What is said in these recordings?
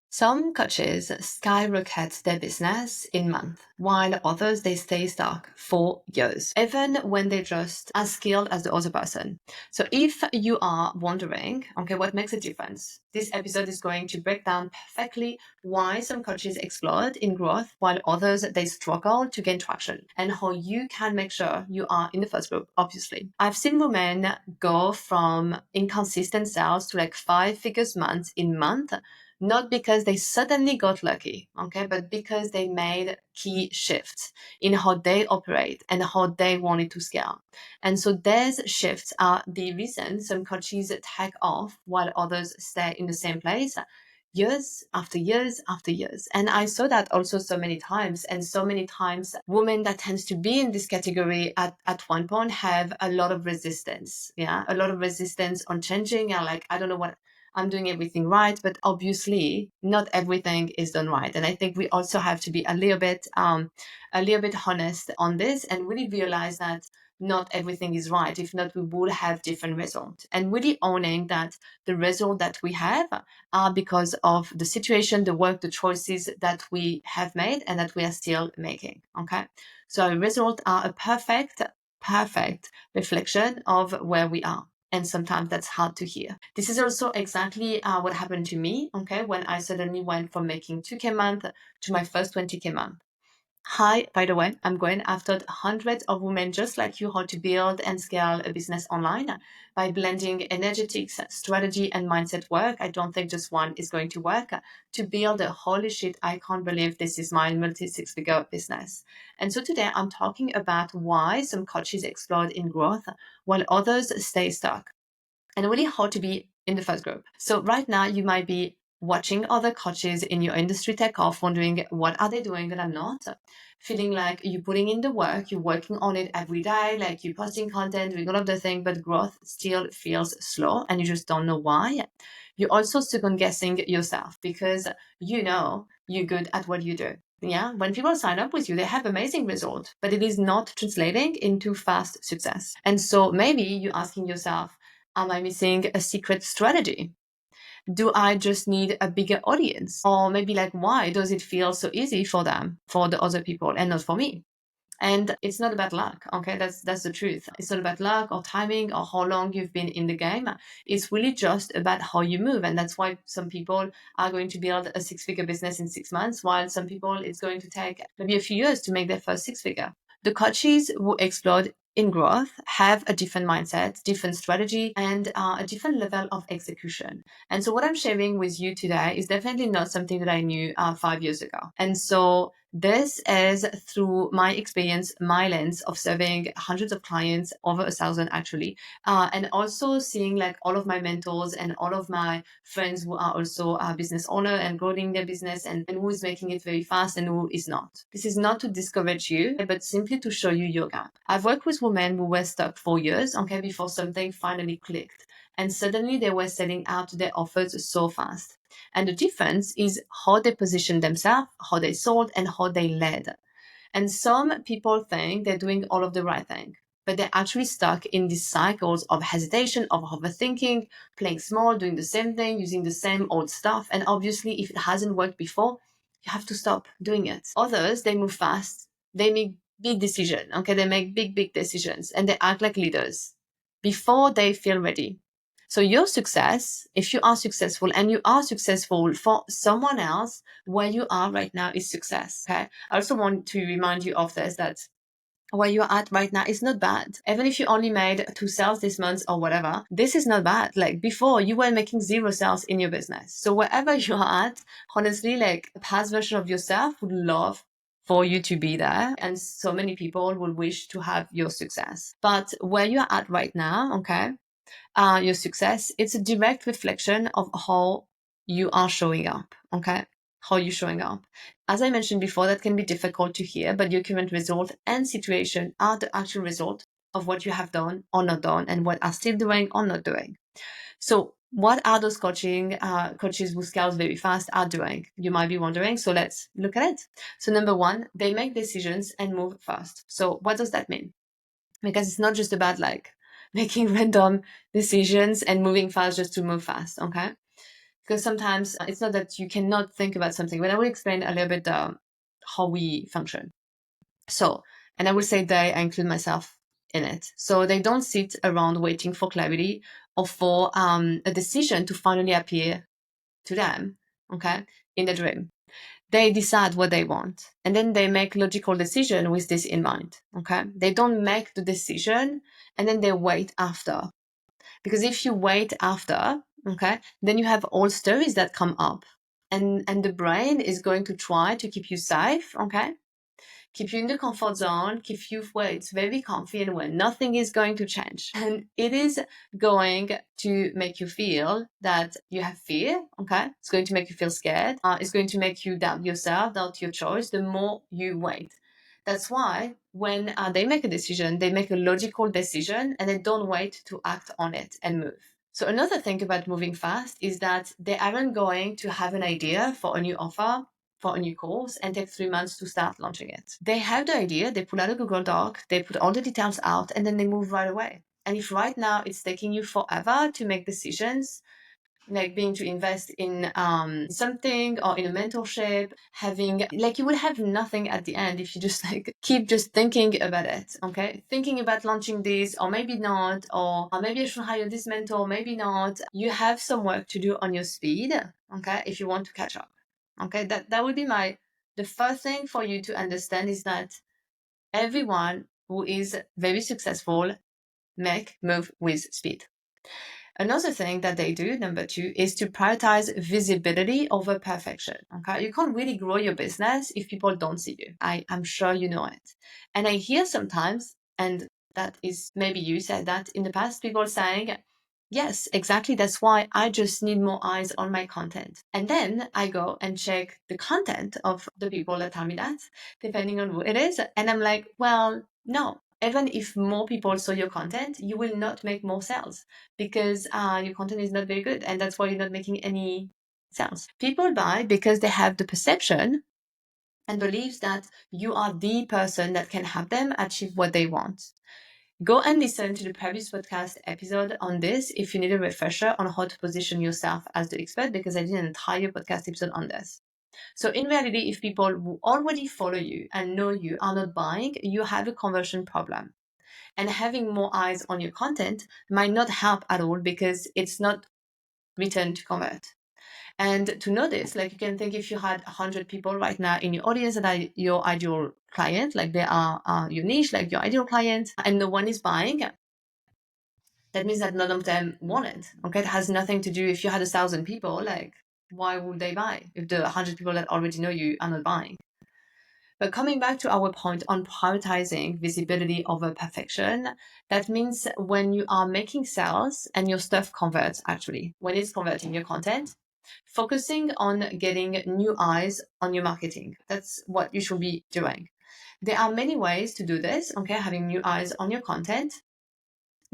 Some coaches skyrocket their business in months, while others they stay stuck for years, even when they're just as skilled as the other person. So if you are wondering, okay, what makes a difference? This episode is going to break down perfectly why some coaches explode in growth while others they struggle to gain traction, and how you can make sure you are in the first group, obviously. I've seen women go from inconsistent sales to like 5 figures months in month, not because they suddenly got lucky, okay, but because they made key shifts in how they operate and how they wanted to scale. And so these shifts are the reason some coaches take off while others stay in the same place years after years after years. And I saw that also so many times. And so many times women that tends to be in this category at one point have a lot of resistance. Yeah. A lot of resistance on changing. And like, I don't know what I'm doing everything right, but obviously not everything is done right. And I think we also have to be a little bit honest on this and really realize that not everything is right. If not, we would have different results. And really owning that the result that we have are because of the situation, the work, the choices that we have made and that we are still making. Okay. So our results are a perfect reflection of where we are. And sometimes that's hard to hear. This is also exactly what happened to me, okay, when I suddenly went from making 2K month to my first 20K month. Hi, by the way, I'm going after hundreds of women just like you how to build and scale a business online by blending energetics, strategy, and mindset work. I don't think just one is going to work to build a holy shit, I can't believe this is my multi six-figure business. And so today I'm talking about why some coaches explode in growth while others stay stuck, and really how to be in the first group. So right now you might be watching other coaches in your industry take off, wondering what are they doing that I'm not, feeling like you're putting in the work, you're working on it every day, like you're posting content, doing all of the thing, but growth still feels slow and you just don't know why. You're also second guessing yourself because you know you're good at what you do. Yeah, when people sign up with you, they have amazing results, but it is not translating into fast success. And so maybe you're asking yourself, am I missing a secret strategy? Do I just need a bigger audience? Or maybe like, why does it feel so easy for them, for the other people, and not for me? And it's not about luck, okay? That's the truth. It's not about luck or timing or how long you've been in the game. It's really just about how you move. And that's why some people are going to build a six-figure business in 6 months, while some people it's going to take maybe a few years to make their first six-figure. The coaches who explode in growth have a different mindset, different strategy, and a different level of execution. And so what I'm sharing with you today is definitely not something that I knew 5 years ago. And so this is through my experience, my lens of serving hundreds of clients, over 1,000 actually, and also seeing like all of my mentors and all of my friends who are also a business owner and growing their business, and who is making it very fast and who is not. This is not to discourage you, but simply to show you your gap. I've worked with women who were stuck for years, okay, before something finally clicked. And suddenly they were selling out their offers so fast. And the difference is how they positioned themselves, how they sold, and how they led. And some people think they're doing all of the right thing, but they're actually stuck in these cycles of hesitation, of overthinking, playing small, doing the same thing, using the same old stuff. And obviously, if it hasn't worked before, you have to stop doing it. Others, they move fast. They make big decisions. Okay, they make big decisions, and they act like leaders before they feel ready. So your success, if you are successful and you are successful for someone else, where you are right now is success. Okay. I also want to remind you of this, that where you're at right now is not bad. Even if you only made 2 sales this month or whatever, this is not bad. Like before, you were making 0 sales in your business. So wherever you are at, honestly, like a past version of yourself would love for you to be there. And so many people will wish to have your success. But where you're at right now, okay, your success, it's a direct reflection of how you are showing up, okay? How you're showing up. As I mentioned before, that can be difficult to hear, but your current result and situation are the actual result of what you have done or not done and what are still doing or not doing. So what are those coaches who scale very fast are doing? You might be wondering. So let's look at it. So number one, they make decisions and move fast. So what does that mean? Because it's not just about like making random decisions and moving fast just to move fast, okay? Because sometimes it's not that you cannot think about something, but I will explain a little bit how we function. So, and I will say they, I include myself in it. So they don't sit around waiting for clarity or for a decision to finally appear to them, okay, in the dream. They decide what they want and then they make logical decision with this in mind, okay? They don't make the decision and then they wait after. Because if you wait after, okay, then you have all stories that come up and the brain is going to try to keep you safe, okay? Keep you in the comfort zone, keep you where it's very comfy and where nothing is going to change. And it is going to make you feel that you have fear, okay? It's going to make you feel scared. It's going to make you doubt yourself, doubt your choice the more you wait. That's why when they make a decision, they make a logical decision and they don't wait to act on it and move. So another thing about moving fast is that they aren't going to have an idea for a new offer, for a new course, and take 3 months to start launching it. They have the idea, they pull out a Google Doc, they put all the details out, and then they move right away. And if right now it's taking you forever to make decisions, like being to invest in something or in a mentorship, having like you will have nothing at the end if you just like keep just thinking about it, okay? Thinking about launching this or maybe not, or maybe I should hire this mentor, maybe not. You have some work to do on your speed, okay, if you want to catch up. Okay, that would be the first thing for you to understand is that everyone who is very successful move with speed. Another thing that they do, number 2, is to prioritize visibility over perfection. Okay, you can't really grow your business if people don't see you. I'm sure you know it. And I hear sometimes, and that is maybe you said that in the past, people saying, yes, exactly. That's why I just need more eyes on my content. And then I go and check the content of the people that tell me that, depending on who it is. And I'm like, well, no. Even if more people saw your content, you will not make more sales because your content is not very good. And that's why you're not making any sales. People buy because they have the perception and believes that you are the person that can help them achieve what they want. Go and listen to the previous podcast episode on this if you need a refresher on how to position yourself as the expert, because I did an entire podcast episode on this. So in reality, if people who already follow you and know you are not buying, you have a conversion problem. And having more eyes on your content might not help at all because it's not written to convert. And to know this, like you can think if you had 100 people right now in your audience that are your ideal client, like they are your niche, like your ideal client, and no one is buying, that means that none of them want it. Okay, it has nothing to do if you had 1,000 people, like why would they buy if the 100 people that already know you are not buying? But coming back to our point on prioritizing visibility over perfection, that means when you are making sales and your stuff converts, actually, when it's converting your content, focusing on getting new eyes on your marketing. That's what you should be doing. There are many ways to do this, okay, having new eyes on your content,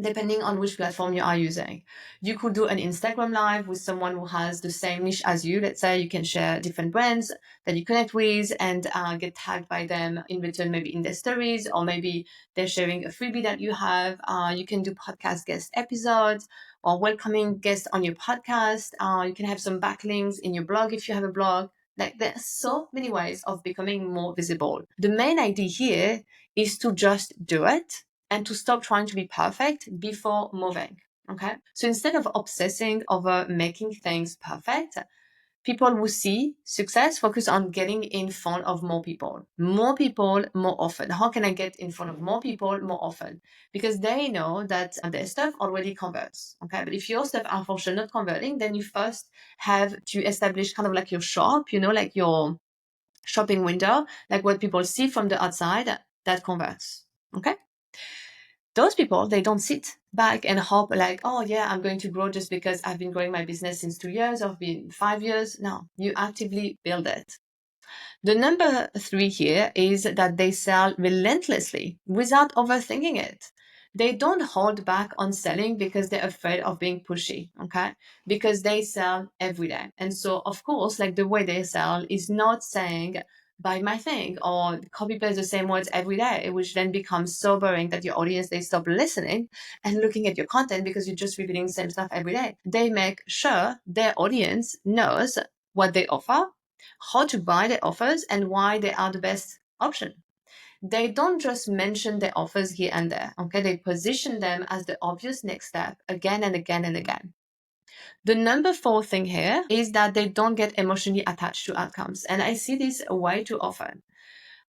depending on which platform you are using. You could do an Instagram live with someone who has the same niche as you. Let's say you can share different brands that you connect with and get tagged by them in return, maybe in their stories, or maybe they're sharing a freebie that you have. You can do podcast guest episodes or welcoming guests on your podcast. You can have some backlinks in your blog if you have a blog. Like there are so many ways of becoming more visible. The main idea here is to just do it and to stop trying to be perfect before moving. Okay. So instead of obsessing over making things perfect, people who see success focus on getting in front of more people more often. How can I get in front of more people more often? Because they know that their stuff already converts. Okay. But if your stuff unfortunately not converting, then you first have to establish kind of like your shop, like your shopping window, like what people see from the outside that converts. Okay. Those people, they don't sit back and hope like, oh yeah, I'm going to grow just because I've been growing my business since 2 years or been 5 years. No, you actively build it. The number 3 here is that they sell relentlessly without overthinking it. They don't hold back on selling because they're afraid of being pushy, okay? Because they sell every day. And so, of course, like the way they sell is not saying, buy my thing or copy paste the same words every day, which then becomes so boring that your audience, they stop listening and looking at your content because you're just repeating the same stuff every day. They make sure their audience knows what they offer, how to buy their offers, and why they are the best option. They don't just mention their offers here and there. Okay, they position them as the obvious next step again and again and again. The number 4 thing here is that they don't get emotionally attached to outcomes. And I see this way too often.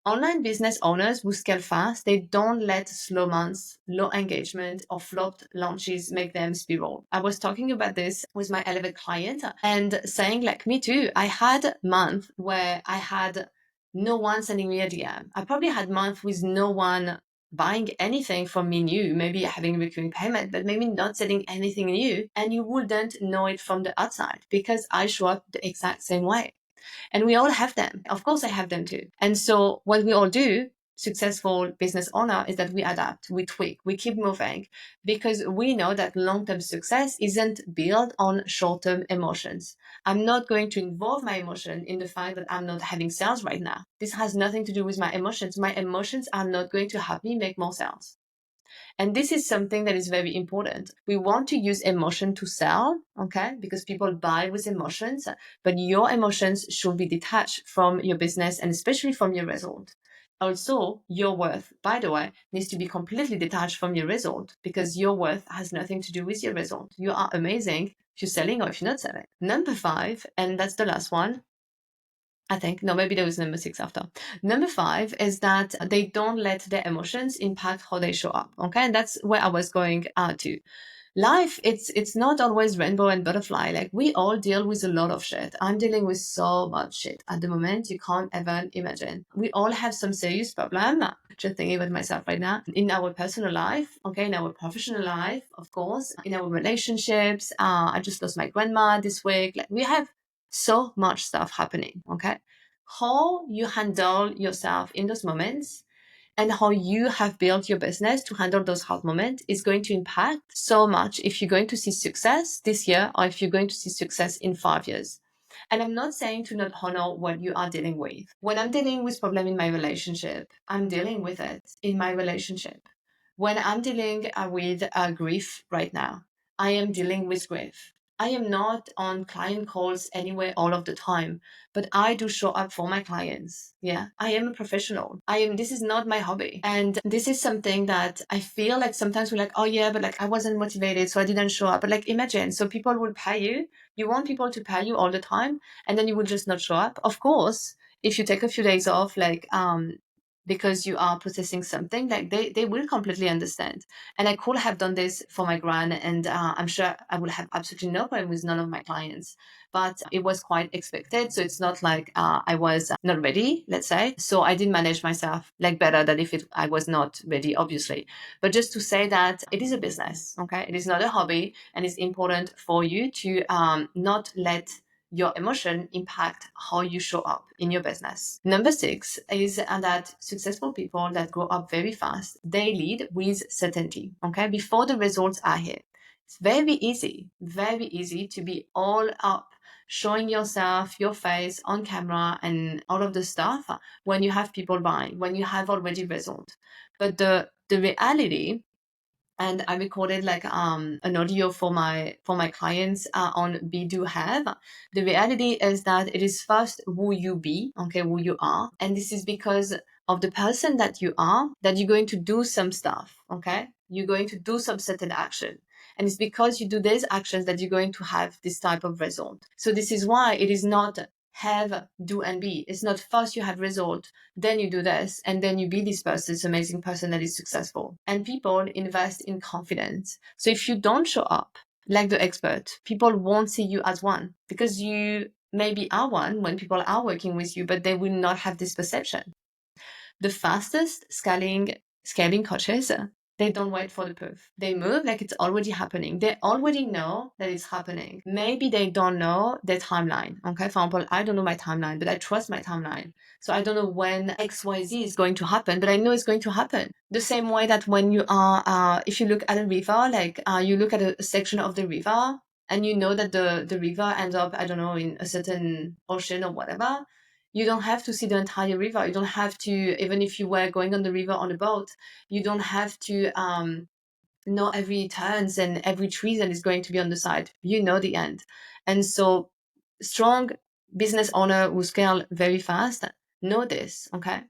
Online business owners who scale fast, they don't let slow months, low engagement, or flopped launches make them spiral. I was talking about this with my Elevate client and saying, like, me too, I had a month where I had no one sending me a DM. I probably had a month with no one buying anything from me new, maybe having recurring payment, but maybe not selling anything new. And you wouldn't know it from the outside because I show up the exact same way. And we all have them. Of course, I have them too. And so what we all do, successful business owner, is that we adapt, we tweak, we keep moving because we know that long-term success isn't built on short-term emotions. I'm not going to involve my emotion in the fact that I'm not having sales right now. This has nothing to do with my emotions. My emotions are not going to help me make more sales. And this is something that is very important. We want to use emotion to sell, okay? Because people buy with emotions, but your emotions should be detached from your business and especially from your result. Also, your worth, by the way, needs to be completely detached from your result because your worth has nothing to do with your result. You are amazing if you're selling or if you're not selling. Number 5, and that's the last one, I think. No, maybe there was number 6 after. Number 5 is that they don't let their emotions impact how they show up. Okay. And that's where I was going to. Life, it's not always rainbow and butterfly. Like, we all deal with a lot of shit. I'm dealing with so much shit at the moment you can't even imagine. We all have some serious problem. Just thinking about myself right now, in our personal life, okay, in our professional life, of course, in our relationships. I just lost my grandma this week. Like, we have so much stuff happening. Okay, how you handle yourself in those moments and how you have built your business to handle those hard moments is going to impact so much if you're going to see success this year or if you're going to see success in 5 years. And I'm not saying to not honor what you are dealing with. When I'm dealing with problem in my relationship, I'm dealing with it in my relationship. When I'm dealing with grief right now, I am dealing with grief. I am not on client calls anyway all of the time, but I do show up for my clients. Yeah, I am a professional. This is not my hobby. And this is something that I feel like sometimes we're like, oh yeah, but like I wasn't motivated, so I didn't show up. But like, imagine, so people will pay you. You want people to pay you all the time, and then you will just not show up. Of course, if you take a few days off, like, because you are processing something, like they will completely understand. And I could have done this for my gran, and I'm sure I would have absolutely no problem with none of my clients, but it was quite expected. So it's not like I was not ready, let's say. So I did manage myself like better than if I was not ready, obviously. But just to say that it is a business, okay? It is not a hobby, and it's important for you to not let your emotion impact how you show up in your business. Number 6 is that successful people that grow up very fast, they lead with certainty, okay, before the results are here. It's very easy to be all up, showing yourself, your face on camera and all of the stuff when you have people buying, when you have already result. But the reality, and I recorded like an audio for my clients on Be Do Have. The reality is that it is first who you be, okay, who you are, and this is because of the person that you are that you're going to do some stuff, okay? You're going to do some certain action. And it's because you do these actions that you're going to have this type of result. So this is why it is not have, do, and be. It's not first you have result, then you do this, and then you be this person, this amazing person that is successful. And people invest in confidence. So if you don't show up like the expert, people won't see you as one because you maybe are one when people are working with you, but they will not have this perception. The fastest scaling coaches, they don't wait for the proof. They move like it's already happening. They already know that it's happening. Maybe they don't know their timeline. Okay, for example, I don't know my timeline, but I trust my timeline. So I don't know when XYZ is going to happen, but I know it's going to happen. The same way that when you are, if you look at a river, like you look at a section of the river and you know that the river ends up, I don't know, in a certain ocean or whatever, You don't have to see the entire river. You don't have to, even if you were going on the river on a boat, you don't have to know every turns and every tree that is going to be on the side. You know the end. And so strong business owner who scale very fast know this, okay?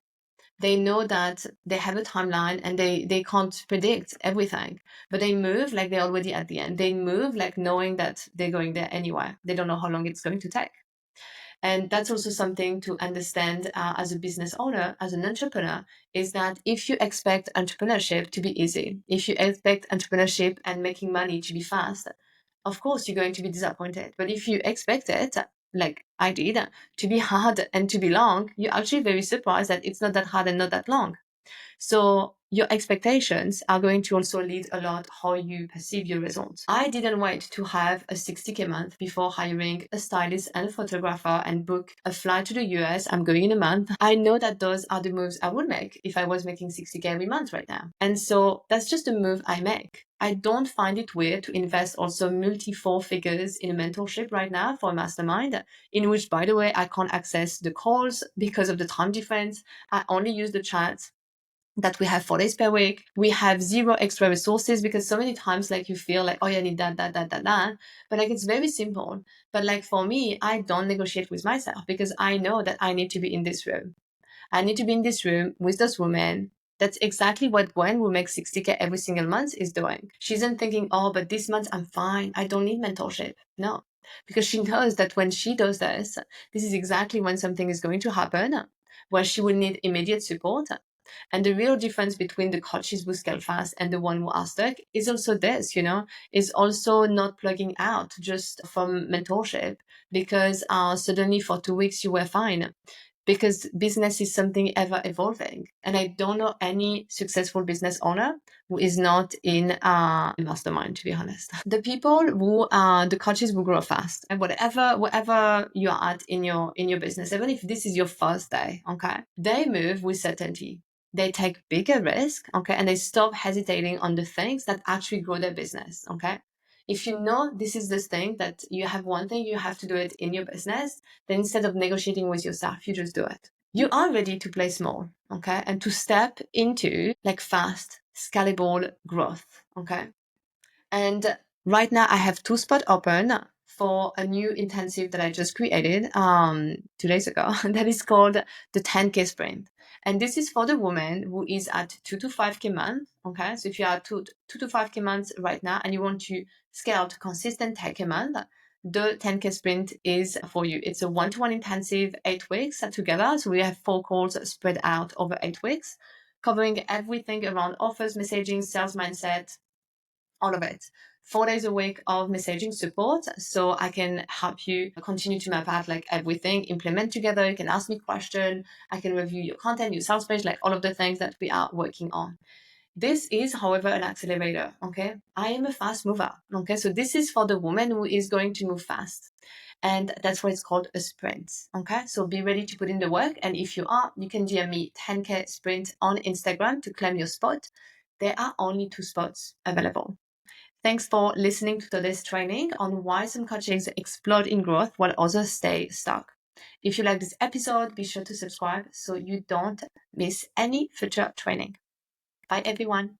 They know that they have a timeline and they can't predict everything, but they move like they're already at the end. They move like knowing that they're going there anyway. They don't know how long it's going to take. And that's also something to understand as a business owner, as an entrepreneur, is that if you expect entrepreneurship to be easy, if you expect entrepreneurship and making money to be fast, of course you're going to be disappointed. But if you expect it, like I did, to be hard and to be long, you're actually very surprised that it's not that hard and not that long. So your expectations are going to also lead a lot how you perceive your results. I didn't wait to have a 60K month before hiring a stylist and a photographer and book a flight to the US. I'm going in a month. I know that those are the moves I would make if I was making 60K every month right now. And so that's just a move I make. I don't find it weird to invest also multi 4 figures in a mentorship right now for a mastermind, in which, by the way, I can't access the calls because of the time difference. I only use the chat that we have 4 days per week. We have zero extra resources because so many times like you feel like, oh yeah, I need that. But like it's very simple. But like for me, I don't negotiate with myself because I know that I need to be in this room. I need to be in this room with those women. That's exactly what Gwen, who makes 60K every single month, is doing. She isn't thinking, oh, but this month I'm fine. I don't need mentorship. No, because she knows that when she does this is exactly when something is going to happen, where she will need immediate support. And the real difference between the coaches who scale fast and the one who are stuck is also this, is also not plugging out just from mentorship because suddenly for 2 weeks you were fine. Because business is something ever evolving. And I don't know any successful business owner who is not in a mastermind, to be honest. The people who are the coaches who grow fast and whatever you are at in your business, even if this is your first day, okay, they move with certainty. They take bigger risk, okay, and they stop hesitating on the things that actually grow their business, okay? If you know this is this thing that you have one thing, you have to do it in your business, then instead of negotiating with yourself, you just do it. You are ready to play small, okay, and to step into like fast, scalable growth, okay? And right now I have 2 spots open for a new intensive that I just created 2 days ago that is called the 10K sprint. And this is for the woman who is at 2 to 5K month. Okay, so if you are 2 to 5K months right now and you want to scale to consistent 10K month, the 10K sprint is for you. It's a 1-to-1 intensive, 8 weeks together. So we have 4 calls spread out over 8 weeks, covering everything around offers, messaging, sales mindset, all of it. 4 days a week of messaging support, so I can help you continue to map out like everything, implement together. You can ask me questions. I can review your content, your sales page, like all of the things that we are working on. This is, however, an accelerator. Okay, I am a fast mover. Okay, so this is for the woman who is going to move fast. And that's why it's called a sprint. Okay, so be ready to put in the work. And if you are, you can DM me 10K sprint on Instagram to claim your spot. There are only 2 spots available. Thanks for listening to today's training on why some coaches explode in growth while others stay stuck. If you like this episode, be sure to subscribe so you don't miss any future training. Bye, everyone.